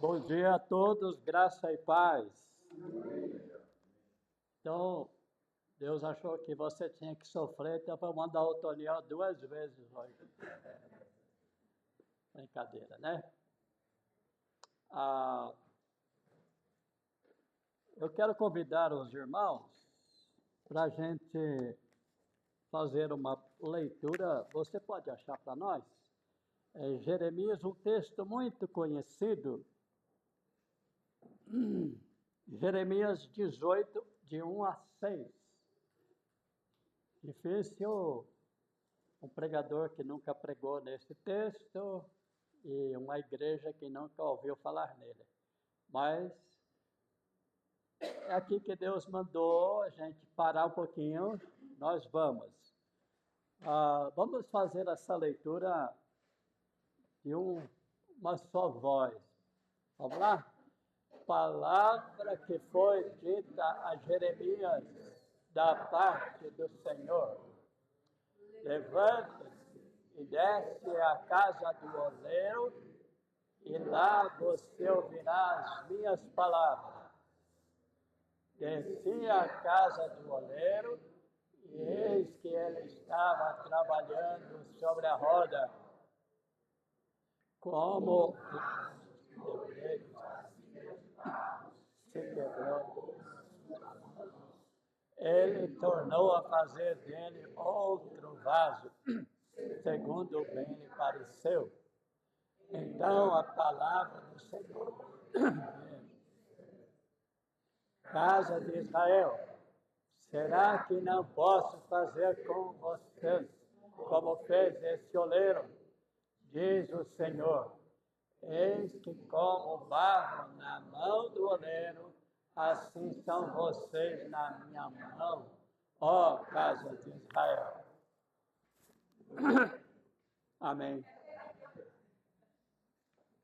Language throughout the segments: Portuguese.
Bom dia a todos, graça e paz. Então, Deus achou que você tinha que sofrer, então vai mandar o Toniel 2 vezes hoje. Brincadeira, né? Ah, eu quero convidar os irmãos para a gente fazer uma leitura. Você pode achar para nós? Jeremias, um texto muito conhecido. Jeremias 18, de 1 a 6. Difícil um pregador que nunca pregou nesse texto e uma igreja que nunca ouviu falar nele. Mas é aqui que Deus mandou a gente parar um pouquinho, nós vamos. Vamos fazer essa leitura de uma só voz. Vamos lá? Palavra que foi dita a Jeremias da parte do Senhor. Levanta-se e desce à casa do oleiro, e lá você ouvirá as minhas palavras. Desci à casa do oleiro, e eis que ele estava trabalhando sobre a roda, como se quebrou. Ele tornou a fazer dele outro vaso, segundo bem lhe pareceu. Então a palavra do Senhor, casa de Israel, será que não posso fazer com vocês como fez esse oleiro? Diz o Senhor, eis que como barro na mão do oleiro, assim são vocês na minha mão, ó casa de Israel. Amém.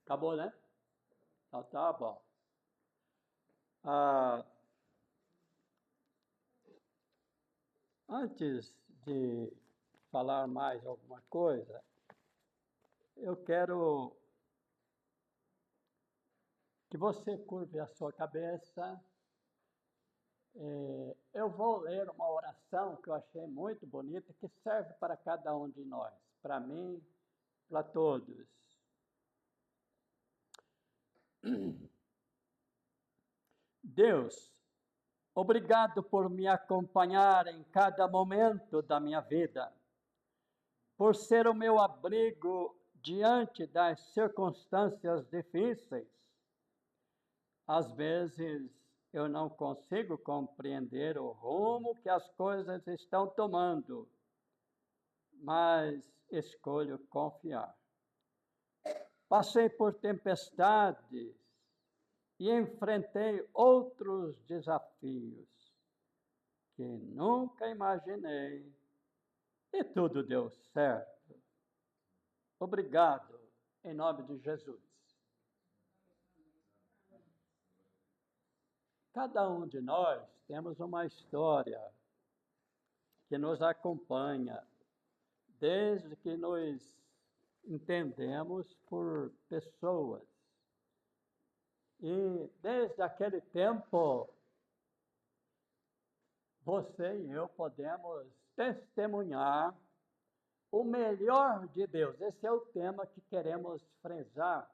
Acabou, né? Então tá bom. Antes de falar mais alguma coisa, eu quero que você curve a sua cabeça. Eu vou ler uma oração que eu achei muito bonita, que serve para cada um de nós, para mim, para todos. Deus, obrigado por me acompanhar em cada momento da minha vida, por ser o meu abrigo diante das circunstâncias difíceis. Às vezes eu não consigo compreender o rumo que as coisas estão tomando, mas escolho confiar. Passei por tempestades e enfrentei outros desafios que nunca imaginei, e tudo deu certo. Obrigado, em nome de Jesus. Cada um de nós temos uma história que nos acompanha desde que nos entendemos por pessoas. E desde aquele tempo, você e eu podemos testemunhar o melhor de Deus. Esse é o tema que queremos frisar,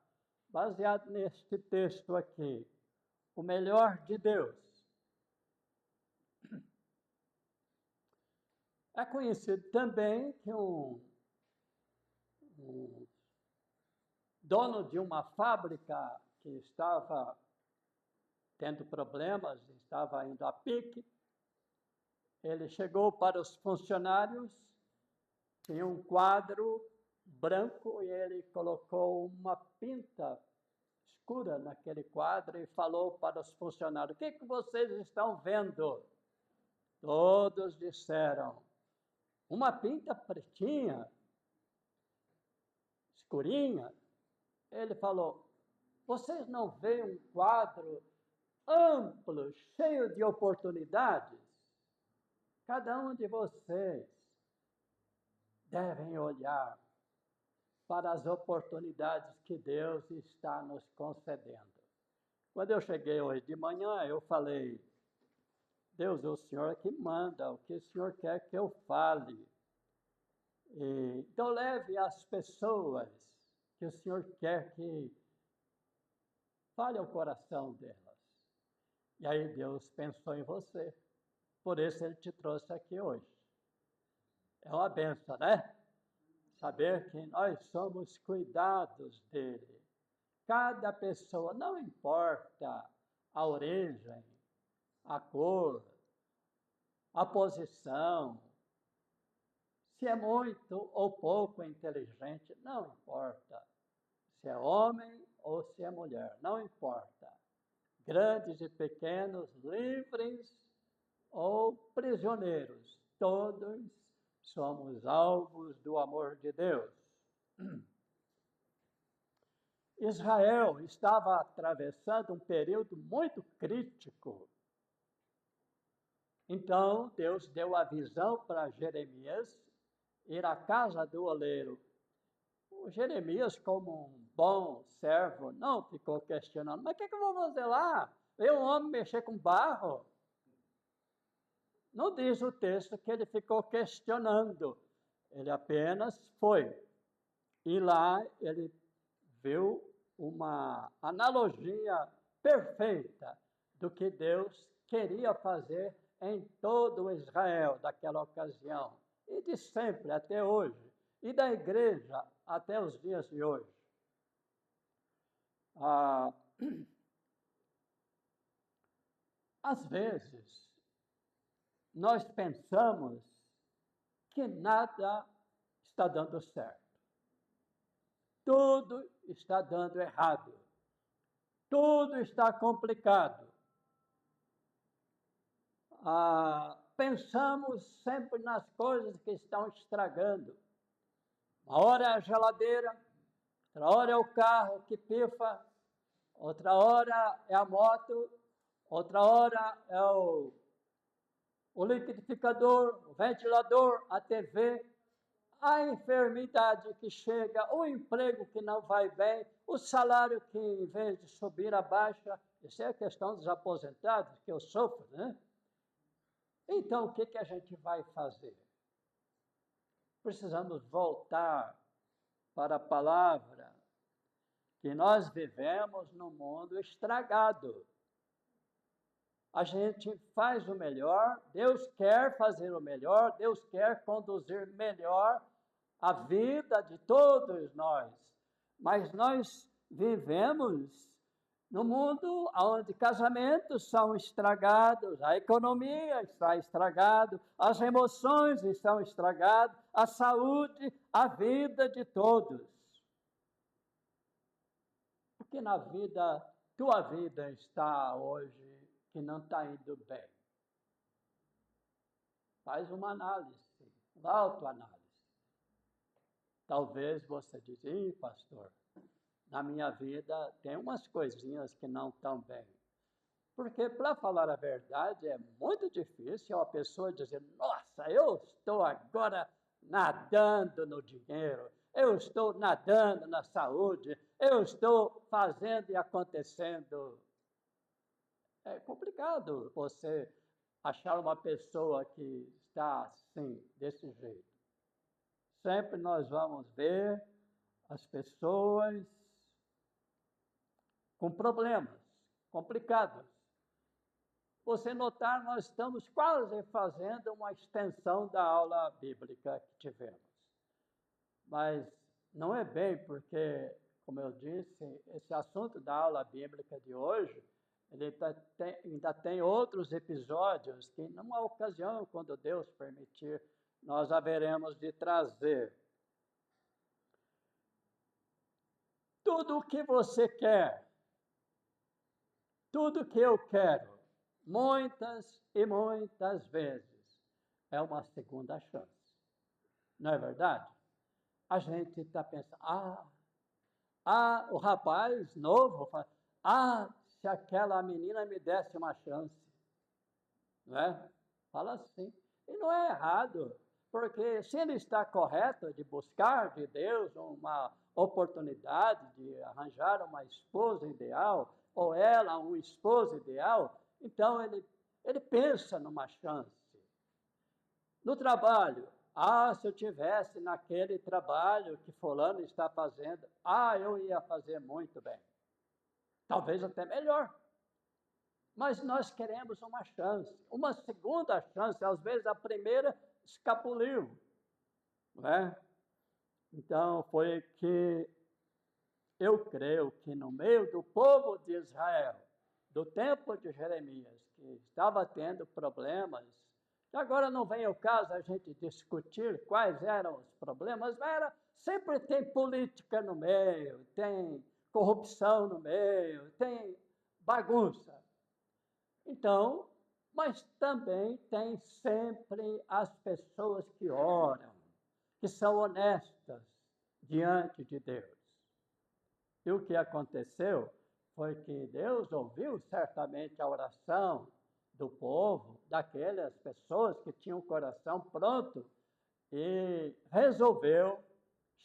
baseado neste texto aqui. O melhor de Deus. É conhecido também que um dono de uma fábrica que estava tendo problemas, estava indo a pique, ele chegou para os funcionários, tinha um quadro branco e ele colocou uma pinta escura naquele quadro e falou para os funcionários: o que vocês estão vendo? Todos disseram: uma pinta pretinha, escurinha. Ele falou: vocês não veem um quadro amplo, cheio de oportunidades? Cada um de vocês devem olhar para as oportunidades que Deus está nos concedendo. Quando eu cheguei hoje de manhã, eu falei, Deus, o Senhor é que manda, o que o Senhor quer que eu fale. Então leve as pessoas que o Senhor quer que fale ao coração delas. E aí Deus pensou em você. Por isso Ele te trouxe aqui hoje. É uma benção, né? Saber que nós somos cuidados dEle. Cada pessoa, não importa a origem, a cor, a posição, se é muito ou pouco inteligente, não importa. Se é homem ou se é mulher, não importa. Grandes e pequenos, livres ou prisioneiros, todos somos alvos do amor de Deus. Israel estava atravessando um período muito crítico. Então, Deus deu a visão para Jeremias ir à casa do oleiro. O Jeremias, como um bom servo, não ficou questionando, mas o que eu vou fazer lá? Ver um homem mexer com barro? Não diz o texto que ele ficou questionando, ele apenas foi. E lá ele viu uma analogia perfeita do que Deus queria fazer em todo Israel daquela ocasião, e de sempre até hoje, e da igreja até os dias de hoje. Às vezes, nós pensamos que nada está dando certo. Tudo está dando errado. Tudo está complicado. Pensamos sempre nas coisas que estão estragando. Uma hora é a geladeira, outra hora é o carro que pifa, outra hora é a moto, outra hora é o liquidificador, o ventilador, a TV, a enfermidade que chega, o emprego que não vai bem, o salário que, em vez de subir, abaixa. Isso é a questão dos aposentados, que eu sofro, né? Então, o que a gente vai fazer? Precisamos voltar para a palavra que nós vivemos num mundo estragado. A gente faz o melhor, Deus quer fazer o melhor, Deus quer conduzir melhor a vida de todos nós. Mas nós vivemos num mundo onde casamentos são estragados, a economia está estragada, as emoções estão estragadas, a saúde, a vida de todos. Porque na vida, tua vida está hoje que não está indo bem. Faz uma análise, uma autoanálise. Talvez você diz, pastor, na minha vida tem umas coisinhas que não estão bem. Porque, para falar a verdade, é muito difícil a pessoa dizer, nossa, eu estou agora nadando no dinheiro, eu estou nadando na saúde, eu estou fazendo e acontecendo. É complicado você achar uma pessoa que está assim, desse jeito. Sempre nós vamos ver as pessoas com problemas complicados. Você notar, nós estamos quase fazendo uma extensão da aula bíblica que tivemos. Mas não é bem, porque, como eu disse, esse assunto da aula bíblica de hoje, ele ainda tem outros episódios que, numa ocasião, quando Deus permitir, nós haveremos de trazer. Tudo o que você quer, tudo que eu quero, muitas e muitas vezes, é uma segunda chance. Não é verdade? A gente está pensando, o rapaz novo fala, se aquela menina me desse uma chance. Não é? Fala assim. E não é errado. Porque se ele está correto de buscar de Deus uma oportunidade de arranjar uma esposa ideal, ou ela um esposo ideal, então ele pensa numa chance. No trabalho, se eu tivesse naquele trabalho que fulano está fazendo, eu ia fazer muito bem. Talvez até melhor. Mas nós queremos uma chance, uma segunda chance, às vezes a primeira escapuliu, não é? Então, foi que eu creio que no meio do povo de Israel, do tempo de Jeremias, que estava tendo problemas, que agora não vem ao caso a gente discutir quais eram os problemas, mas sempre tem política no meio, tem corrupção no meio, tem bagunça. Então, mas também tem sempre as pessoas que oram, que são honestas diante de Deus. E o que aconteceu foi que Deus ouviu certamente a oração do povo, daquelas pessoas que tinham o coração pronto, e resolveu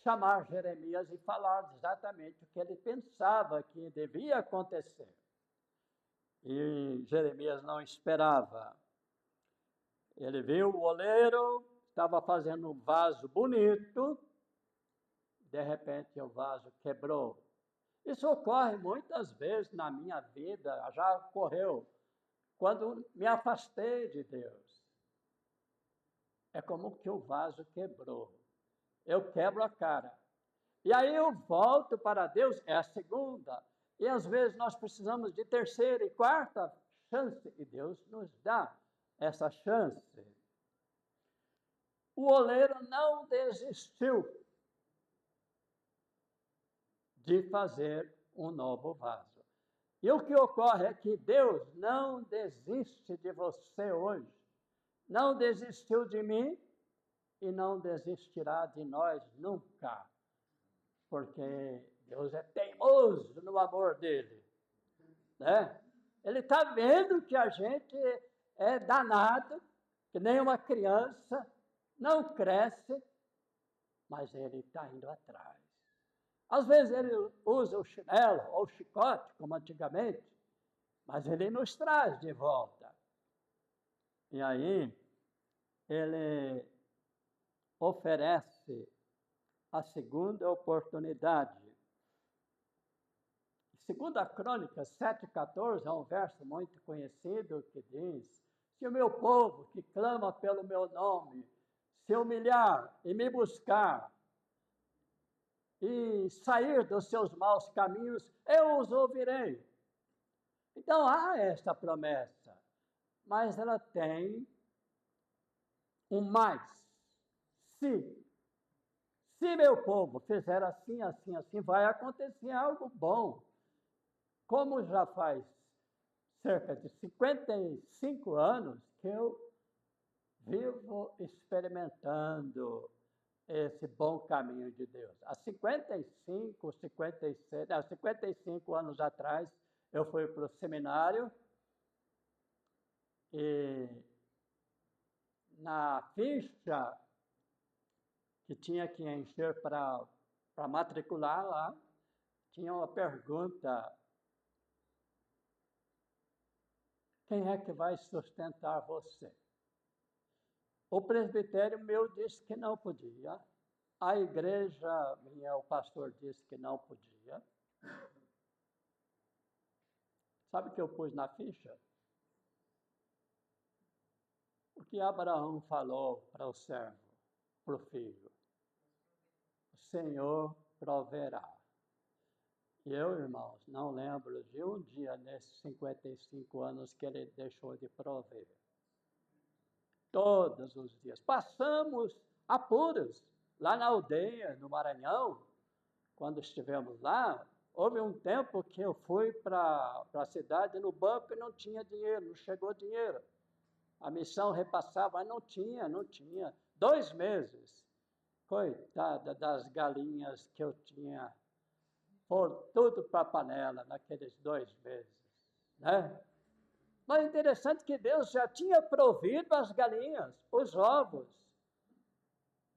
chamar Jeremias e falar exatamente o que ele pensava que devia acontecer. E Jeremias não esperava. Ele viu o oleiro, estava fazendo um vaso bonito, de repente o vaso quebrou. Isso ocorre muitas vezes na minha vida, já ocorreu, quando me afastei de Deus. É como que o vaso quebrou. Eu quebro a cara. E aí eu volto para Deus, é a segunda. E às vezes nós precisamos de terceira e quarta chance, e Deus nos dá essa chance. O oleiro não desistiu de fazer um novo vaso. E o que ocorre é que Deus não desiste de você hoje, não desistiu de mim e não desistirá de nós nunca, porque Deus é teimoso no amor dele, né? Ele está vendo que a gente é danado, que nem uma criança, não cresce, mas ele está indo atrás. Às vezes ele usa o chinelo ou o chicote, como antigamente, mas ele nos traz de volta. E aí, ele oferece a segunda oportunidade. Segunda Crônica 7,14 é um verso muito conhecido que diz: se o meu povo, que clama pelo meu nome, se humilhar e me buscar, e sair dos seus maus caminhos, eu os ouvirei. Então há esta promessa, mas ela tem um mais. Se meu povo fizer assim, assim, assim, vai acontecer algo bom. Como já faz cerca de 55 anos que eu vivo experimentando esse bom caminho de Deus. Há 55 anos atrás, eu fui para o seminário e na ficha que tinha que encher para matricular lá, tinha uma pergunta: quem é que vai sustentar você? O presbitério meu disse que não podia. A igreja minha, o pastor disse que não podia. Sabe o que eu pus na ficha? O que Abraão falou para o servo, para o filho: o Senhor proverá. E eu, irmãos, não lembro de um dia nesses 55 anos que ele deixou de prover. Todos os dias. Passamos apuros lá na aldeia, no Maranhão, quando estivemos lá. Houve um tempo que eu fui para a cidade no banco e não tinha dinheiro, não chegou dinheiro. A missão repassava, mas não tinha. 2 meses. Coitada das galinhas que eu tinha. Foram tudo para a panela naqueles 2 meses, né? Mas é interessante que Deus já tinha provido as galinhas, os ovos.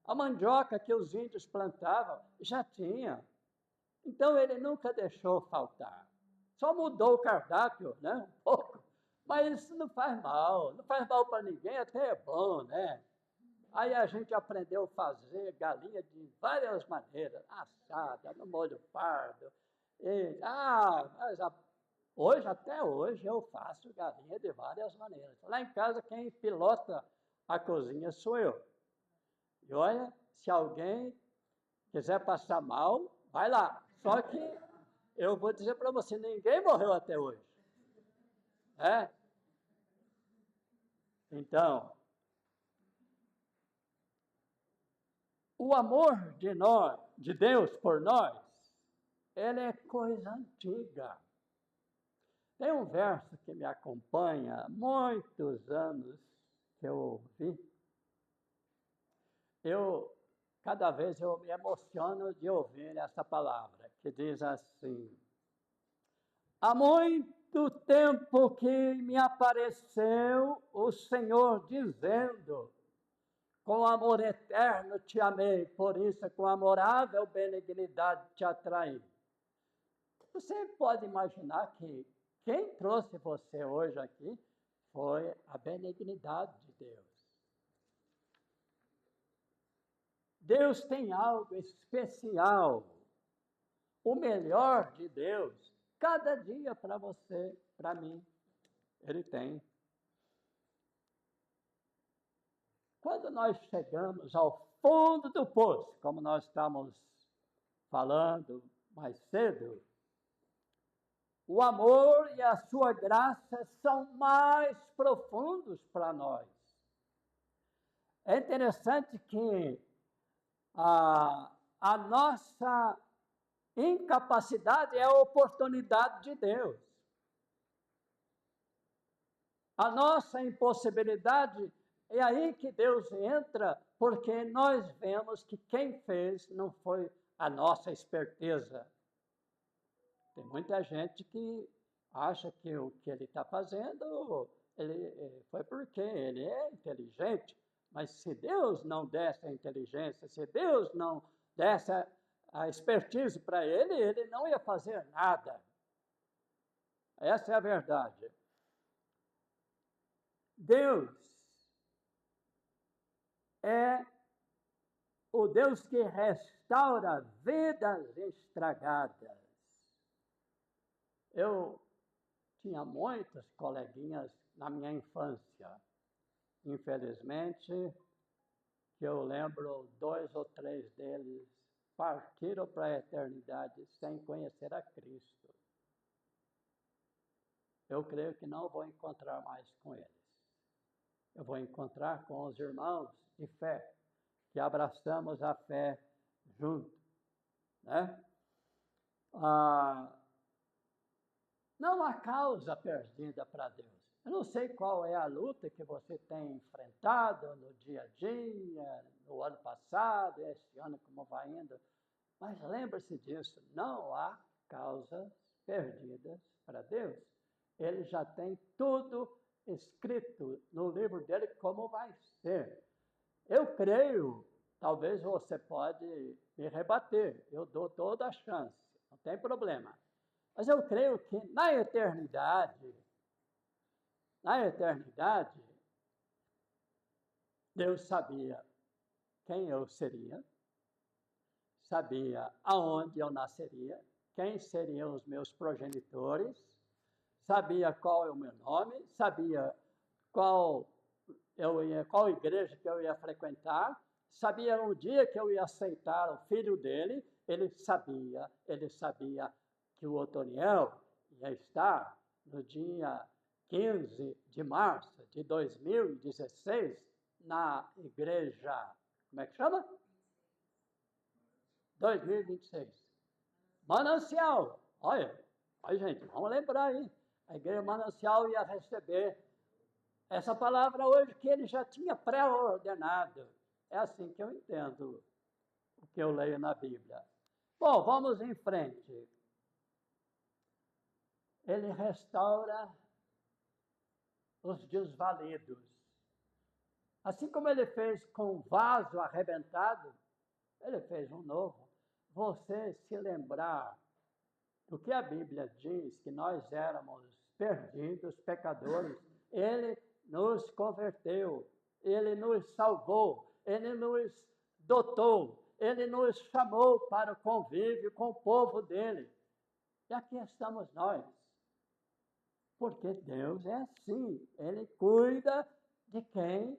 A mandioca que os índios plantavam já tinha. Então ele nunca deixou faltar. Só mudou o cardápio, né? Um pouco. Mas isso não faz mal para ninguém, até é bom, né? Aí a gente aprendeu a fazer galinha de várias maneiras, assada, no molho pardo. Hoje, até hoje, eu faço galinha de várias maneiras. Lá em casa, quem pilota a cozinha sou eu. E olha, se alguém quiser passar mal, vai lá. Só que eu vou dizer para você, ninguém morreu até hoje. É? Então, o amor de Deus por nós, ele é coisa antiga. Tem um verso que me acompanha há muitos anos que eu ouvi. Cada vez eu me emociono de ouvir essa palavra, que diz assim: há muito tempo que me apareceu o Senhor dizendo, com amor eterno te amei, por isso com amorável benignidade te atraí. Você pode imaginar que quem trouxe você hoje aqui foi a benignidade de Deus. Deus tem algo especial, o melhor de Deus, cada dia para você, para mim, Ele tem. Quando nós chegamos ao fundo do poço, como nós estamos falando mais cedo, o amor e a sua graça são mais profundos para nós. É interessante que a nossa incapacidade é a oportunidade de Deus. A nossa impossibilidade é aí que Deus entra, porque nós vemos que quem fez não foi a nossa esperteza. Tem muita gente que acha que o que ele está fazendo foi porque ele é inteligente, mas se Deus não desse a inteligência, se Deus não desse a expertise para ele, ele não ia fazer nada. Essa é a verdade. Deus é o Deus que restaura vidas estragadas. Eu tinha muitos coleguinhas na minha infância. Infelizmente, que eu lembro 2 ou 3 deles partiram para a eternidade sem conhecer a Cristo. Eu creio que não vou encontrar mais com eles. Eu vou encontrar com os irmãos de fé, que abraçamos a fé junto, né? Não há causa perdida para Deus. Eu não sei qual é a luta que você tem enfrentado no dia a dia, no ano passado, este ano como vai indo, mas lembre-se disso, não há causas perdidas para Deus. Ele já tem tudo escrito no livro dele como vai ser. Eu creio, talvez você pode me rebater, eu dou toda a chance, não tem problema. Mas eu creio que na eternidade, Deus sabia quem eu seria, sabia aonde eu nasceria, quem seriam os meus progenitores, sabia qual é o meu nome, sabia qual igreja que eu ia frequentar, sabia o dia que eu ia aceitar o filho dele, ele sabia que o Otoniel ia estar no dia 15 de março de 2016 na igreja, como é que chama? 2026. Manancial. Olha, gente, vamos lembrar aí. A igreja Manancial ia receber essa palavra hoje que ele já tinha pré-ordenado. É assim que eu entendo o que eu leio na Bíblia. Bom, vamos em frente. Ele restaura os desvalidos. Assim como ele fez com o vaso arrebentado, ele fez um novo. Você se lembrar do que a Bíblia diz, que nós éramos perdidos, pecadores, ele nos converteu, ele nos salvou, ele nos dotou, ele nos chamou para o convívio com o povo dele. E aqui estamos nós. Porque Deus é assim, ele cuida de quem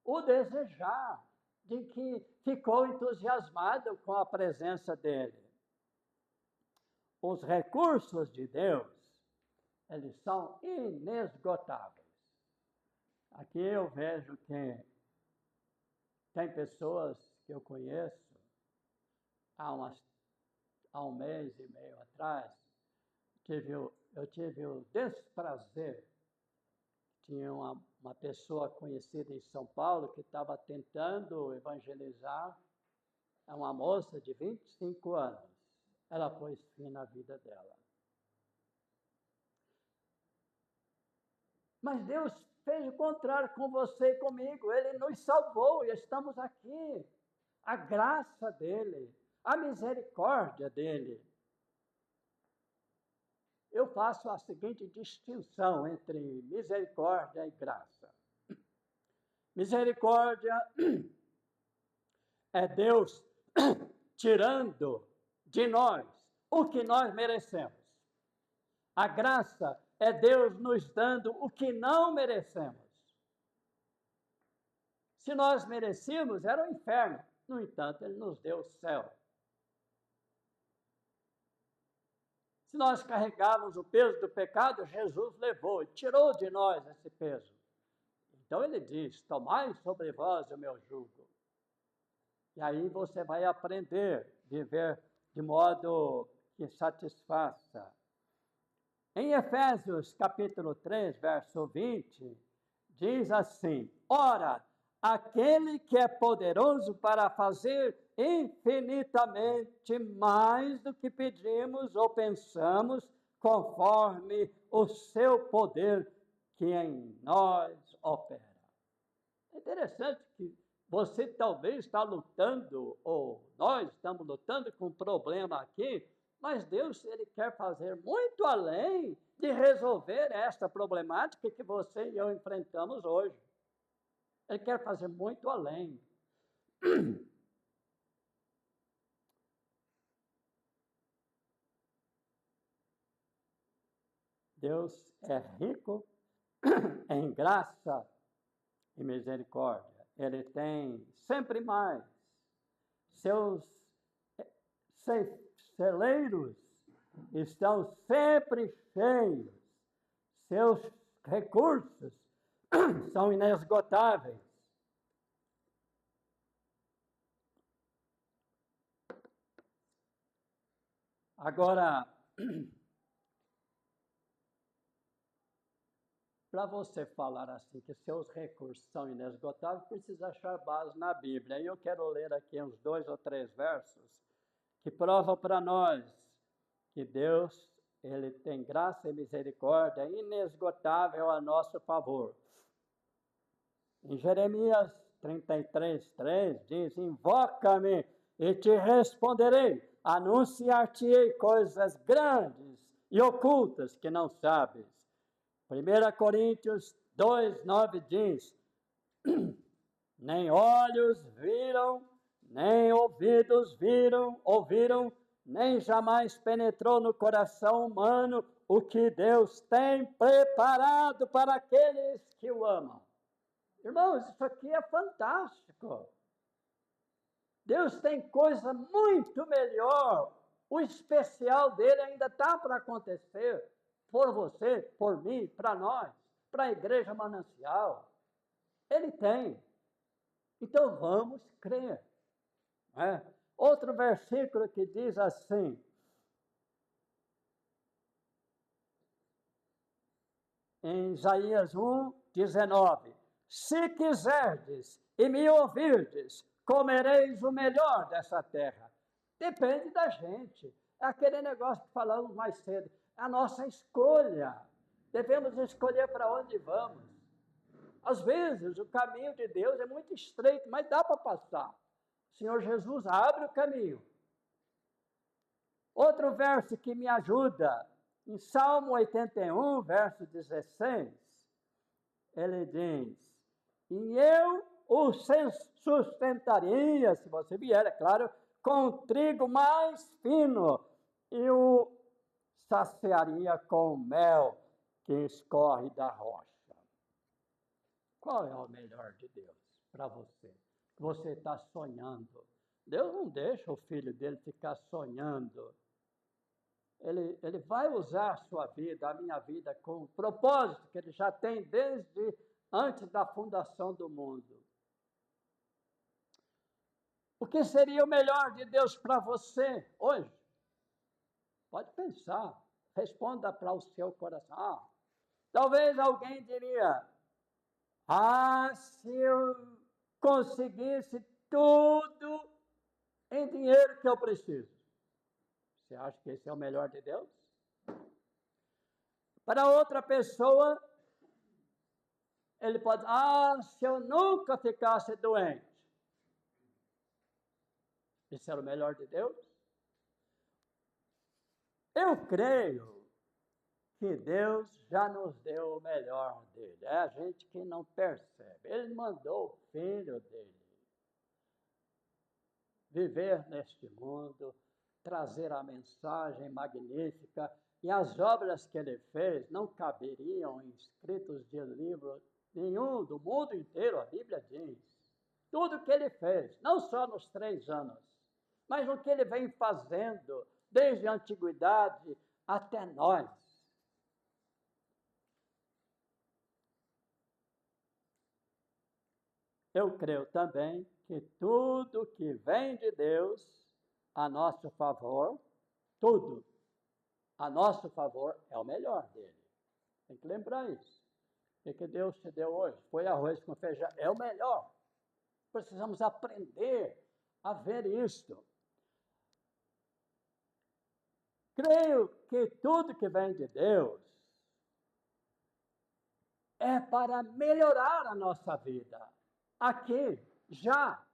o desejar, de que ficou entusiasmado com a presença dele. Os recursos de Deus, eles são inesgotáveis. Aqui eu vejo que tem pessoas que eu conheço, há um mês e meio atrás, eu tive o desprazer, tinha uma pessoa conhecida em São Paulo que estava tentando evangelizar uma moça de 25 anos. Ela pôs fim na vida dela. Mas Deus fez o contrário com você e comigo. Ele nos salvou e estamos aqui. A graça dele, a misericórdia dele. Eu faço a seguinte distinção entre misericórdia e graça. Misericórdia é Deus tirando de nós o que nós merecemos. A graça é Deus nos dando o que não merecemos. Se nós merecíamos, era o inferno. No entanto, ele nos deu o céu. Se nós carregávamos o peso do pecado, Jesus levou e tirou de nós esse peso. Então ele diz, tomai sobre vós o meu jugo. E aí você vai aprender a viver de modo que satisfaça. Em Efésios capítulo 3, verso 20, diz assim, ora, aquele que é poderoso para fazer infinitamente mais do que pedimos ou pensamos, conforme o seu poder que em nós opera. É interessante que você talvez está lutando, ou nós estamos lutando com um problema aqui, mas Deus, ele quer fazer muito além de resolver esta problemática que você e eu enfrentamos hoje. Ele quer fazer muito além. Deus é rico em graça e misericórdia. Ele tem sempre mais. Seus celeiros estão sempre cheios. Seus recursos são inesgotáveis. Agora, para você falar assim, que seus recursos são inesgotáveis, precisa achar base na Bíblia. E eu quero ler aqui uns 2 ou 3 versos que provam para nós que Deus, ele tem graça e misericórdia inesgotável a nosso favor. Em Jeremias 33:3 diz, invoca-me e te responderei, anunciar-te-ei coisas grandes e ocultas que não sabes. 1 Coríntios 2:9 diz, nem olhos viram, nem ouvidos ouviram, nem jamais penetrou no coração humano o que Deus tem preparado para aqueles que o amam. Irmãos, isso aqui é fantástico. Deus tem coisa muito melhor. O especial dele ainda está para acontecer por você, por mim, para nós, para a Igreja Manancial. Ele tem. Então vamos crer. Né? Outro versículo que diz assim, em Isaías 1:19, se quiserdes e me ouvirdes, comereis o melhor dessa terra. Depende da gente. É aquele negócio que falamos mais cedo. A nossa escolha. Devemos escolher para onde vamos. Às vezes, o caminho de Deus é muito estreito, mas dá para passar. O Senhor Jesus abre o caminho. Outro verso que me ajuda, em Salmo 81, verso 16, ele diz: e eu o sustentaria, se você vier, é claro, com trigo mais fino, e o saciaria com mel que escorre da rocha. Qual é o melhor de Deus para você? Você está sonhando. Deus não deixa o filho dele ficar sonhando. Ele vai usar a sua vida, a minha vida, com o propósito que ele já tem desde antes da fundação do mundo. O que seria o melhor de Deus para você hoje? Pode pensar, responda para o seu coração. Talvez alguém diria: se eu conseguisse tudo em dinheiro que eu preciso. Você acha que esse é o melhor de Deus? Para outra pessoa, ele pode dizer: se eu nunca ficasse doente. Esse era o melhor de Deus? Eu creio que Deus já nos deu o melhor dele. É a gente que não percebe. Ele mandou o filho dele viver neste mundo, trazer a mensagem magnífica, e as obras que ele fez não caberiam escritos de livro nenhum do mundo inteiro, a Bíblia diz. Tudo que ele fez, não só nos 3 anos, mas o que ele vem fazendo desde a antiguidade até nós. Eu creio também que tudo que vem de Deus a nosso favor, tudo a nosso favor é o melhor dele. Tem que lembrar isso. O que Deus te deu hoje? Foi arroz com feijão, é o melhor. Precisamos aprender a ver isto. Creio que tudo que vem de Deus é para melhorar a nossa vida. Aqui, já.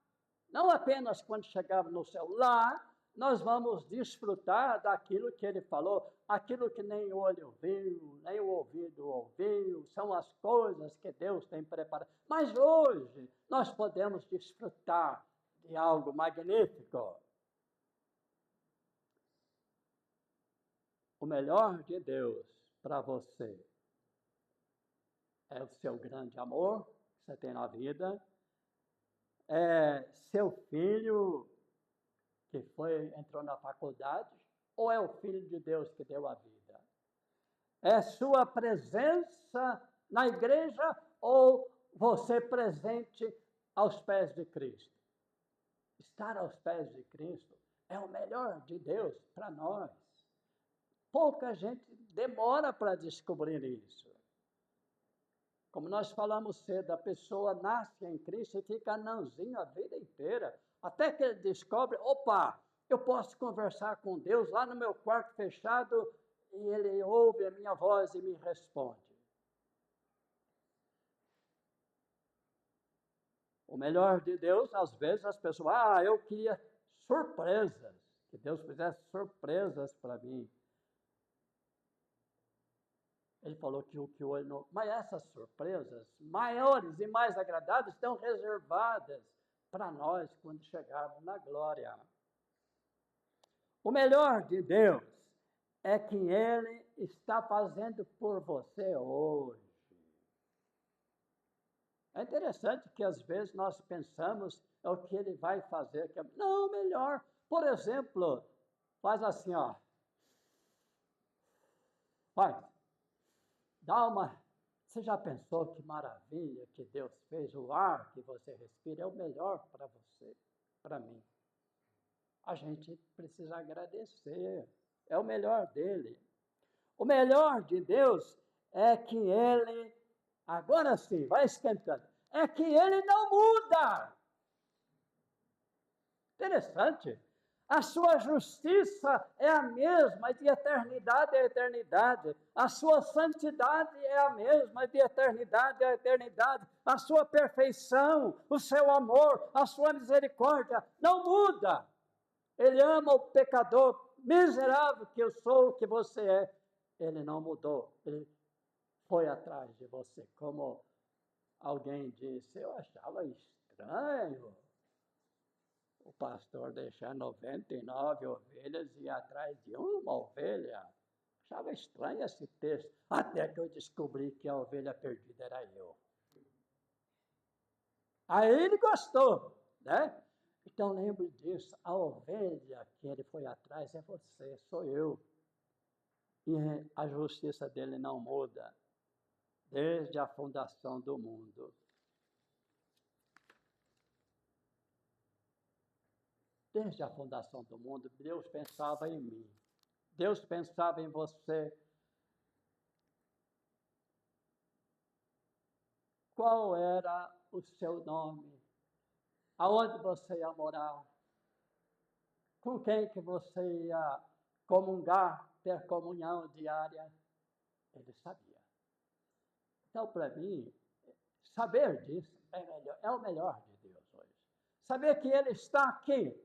Não apenas quando chegarmos no céu. Lá, nós vamos desfrutar daquilo que ele falou, aquilo que nem o olho viu, nem o ouvido ouviu, são as coisas que Deus tem preparado. Mas hoje, nós podemos desfrutar de algo magnífico. O melhor de Deus para você é o seu grande amor que você tem na vida, é seu filho que entrou na faculdade, ou é o Filho de Deus que deu a vida? É sua presença na igreja ou você presente aos pés de Cristo? Estar aos pés de Cristo é o melhor de Deus para nós. Pouca gente demora para descobrir isso. Como nós falamos cedo, a pessoa nasce em Cristo e fica anãozinho a vida inteira, até que ele descobre: opa, eu posso conversar com Deus lá no meu quarto fechado, e ele ouve a minha voz e me responde. O melhor de Deus, às vezes as pessoas: eu queria surpresas, que Deus fizesse surpresas para mim. Ele falou que o olho não... Mas essas surpresas maiores e mais agradáveis estão reservadas para nós quando chegarmos na glória. O melhor de Deus é que Ele está fazendo por você hoje. É interessante que às vezes nós pensamos é o que Ele vai fazer. Não, melhor. Por exemplo, faz assim, ó. Faz. Você já pensou que maravilha que Deus fez? O ar que você respira é o melhor para você, para mim. A gente precisa agradecer. É o melhor dele. O melhor de Deus é que Ele, agora sim, vai esquentando, é que Ele não muda. Interessante. A sua justiça é a mesma, de eternidade a eternidade. A sua santidade é a mesma, de eternidade a eternidade. A sua perfeição, o seu amor, a sua misericórdia não muda. Ele ama o pecador miserável que eu sou, que você é. Ele não mudou. Ele foi atrás de você. Como alguém disse, eu achava estranho o pastor deixar 99 ovelhas e ir atrás de uma ovelha. Achava estranho esse texto, até que eu descobri que a ovelha perdida era eu. Aí ele gostou, né? Então lembre disso, a ovelha que ele foi atrás é você, sou eu. E a justiça dele não muda, desde a fundação do mundo. Desde a fundação do mundo, Deus pensava em mim. Deus pensava em você. Qual era o seu nome? Aonde você ia morar? Com quem que você ia comungar, ter comunhão diária? Ele sabia. Então, para mim, saber disso é o melhor de Deus hoje. Saber que Ele está aqui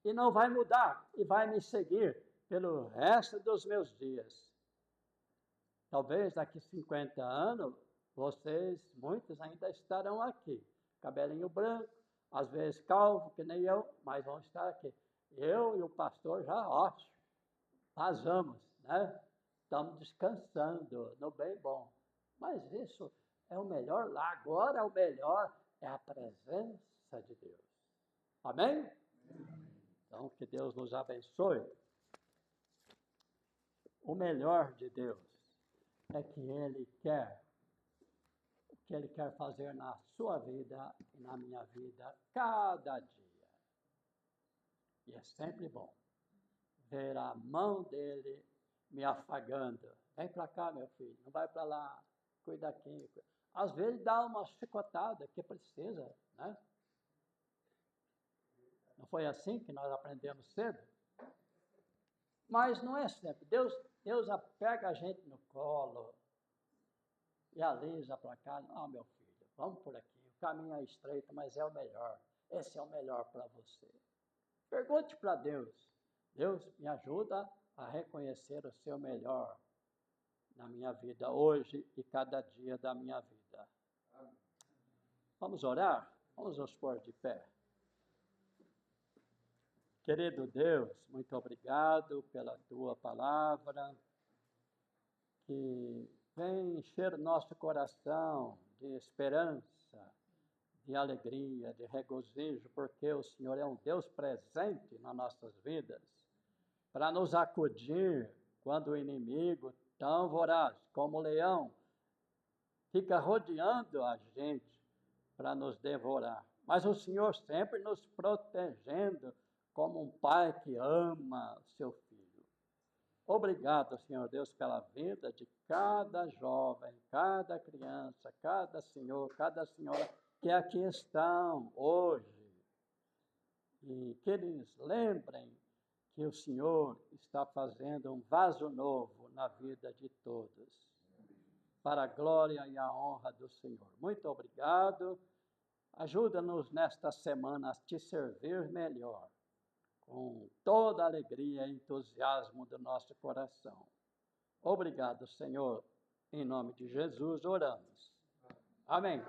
e não vai mudar e vai me seguir pelo resto dos meus dias. Talvez daqui 50 anos, vocês, muitos ainda estarão aqui. Cabelinho branco, às vezes calvo, que nem eu, mas vão estar aqui. Eu e o pastor já, ótimo, vazamos, né? Estamos descansando no bem bom. Mas isso é o melhor lá. Agora o melhor é a presença de Deus. Amém? Então, que Deus nos abençoe. O melhor de Deus é que Ele quer, o que Ele quer fazer na sua vida e na minha vida, cada dia. E é sempre bom ver a mão dEle me afagando. Vem para cá, meu filho, não vai para lá, cuida aqui. Às vezes dá uma chicotada que precisa, né? Não foi assim que nós aprendemos cedo? Mas não é sempre. Deus pega a gente no colo e alisa para cá. Não, meu filho, vamos por aqui. O caminho é estreito, mas é o melhor. Esse é o melhor para você. Pergunte para Deus. Deus, me ajuda a reconhecer o seu melhor na minha vida hoje e cada dia da minha vida. Vamos orar? Vamos nos pôr de pé. Querido Deus, muito obrigado pela tua palavra, que vem encher nosso coração de esperança, de alegria, de regozijo, porque o Senhor é um Deus presente nas nossas vidas, para nos acudir quando o inimigo, tão voraz como o leão, fica rodeando a gente para nos devorar. Mas o Senhor sempre nos protegendo, como um pai que ama seu filho. Obrigado, Senhor Deus, pela vida de cada jovem, cada criança, cada senhor, cada senhora que aqui estão hoje. E que eles lembrem que o Senhor está fazendo um vaso novo na vida de todos, para a glória e a honra do Senhor. Muito obrigado. Ajuda-nos nesta semana a te servir melhor, com toda a alegria e entusiasmo do nosso coração. Obrigado, Senhor. Em nome de Jesus oramos. Amém.